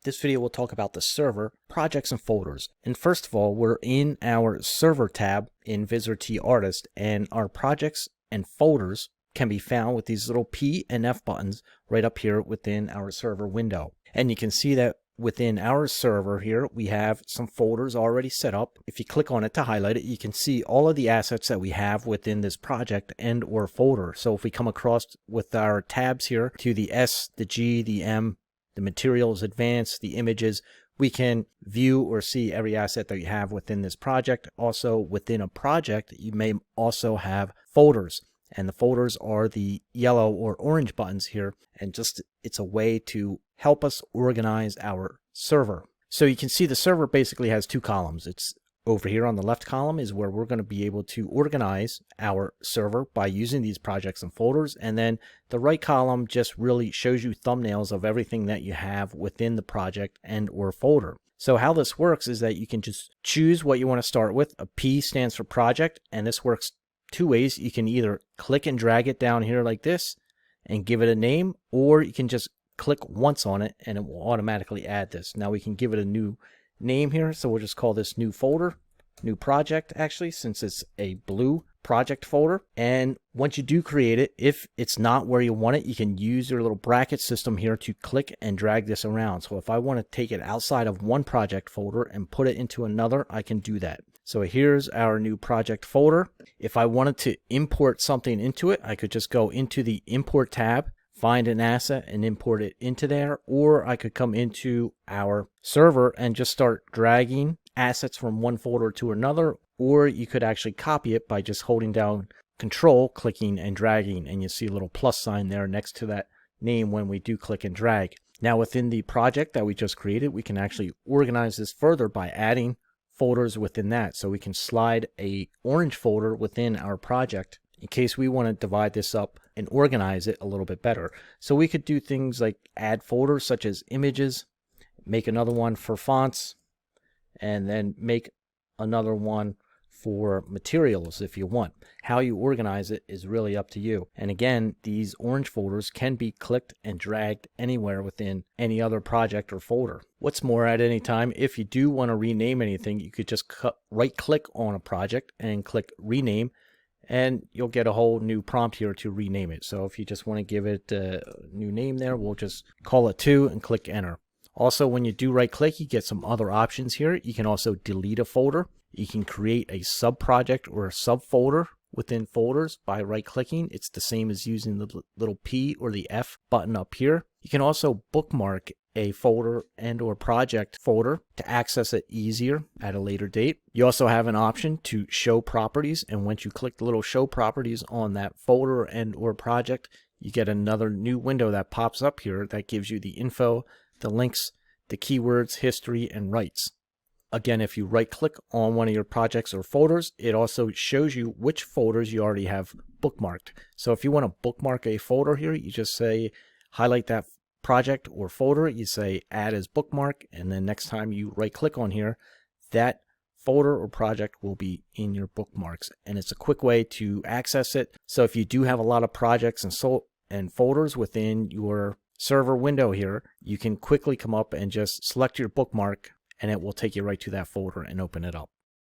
This video will talk about the server, projects, and folders. And first of all, we're in our server tab in Vizrt Artist, and our projects and folders can be found with these little P and F buttons right up here within our server window. And you can see that within our server here, we have some folders already set up. If you click on it to highlight it, you can see all of the assets that we have within this project and or folder. So if we come across with our tabs here to the S, the G, the M, the materials, advanced, the images, we can view or see every asset that you have within this project. Also within a project, you may also have folders. And the folders are the yellow or orange buttons here, and just it's a way to help us organize our server. So you can see the server basically has two columns. It's over here on the left column is where we're going to be able to organize our server by using these projects and folders, and then the right column just really shows you thumbnails of everything that you have within the project and or folder. So how this works is that you can just choose what you want to start with. A P stands for project, and this works two ways. You can either click and drag it down here like this and give it a name, or you can just click once on it and it will automatically add this. Now we can give it a new name here, so we'll just call this new folder, new project actually, since it's a blue project folder. And once you do create it, if it's not where you want it, you can use your little bracket system here to click and drag this around. So if I want to take it outside of one project folder and put it into another, I can do that. So here's our new project folder. If I wanted to import something into it, I could just go into the import tab, find an asset and import it into there, or I could come into our server and just start dragging assets from one folder to another, or you could actually copy it by just holding down Control, clicking and dragging, and you see a little plus sign there next to that name when we do click and drag. Now within the project that we just created, we can actually organize this further by adding folders within that. So we can slide a orange folder within our project in case we want to divide this up and organize it a little bit better. So we could do things like add folders such as images, make another one for fonts, and then make another one for materials if you want. How you organize it is really up to you. And again, these orange folders can be clicked and dragged anywhere within any other project or folder. What's more, at any time, if you do want to rename anything, you could just right click on a project and click rename, and you'll get a whole new prompt here to rename it. So if you just want to give it a new name there, we'll just call it 2 and click enter. Also, when you do right click, you get some other options here. You can also delete a folder. You can create a sub project or a subfolder within folders by right clicking. It's the same as using the little P or the F button up here. You can also bookmark a folder and or project folder to access it easier at a later date. You also have an option to show properties, and once you click the little show properties on that folder and or project, you get another new window that pops up here that gives you the info, the links, the keywords, history, and rights. Again, if you right click on one of your projects or folders, it also shows you which folders you already have bookmarked. So if you want to bookmark a folder here, you just say highlight that project or folder, you say add as bookmark, and then next time you right click on here, that folder or project will be in your bookmarks, and it's a quick way to access it. So if you do have a lot of projects and folders within your server window here, you can quickly come up and just select your bookmark, and it will take you right to that folder and open it up.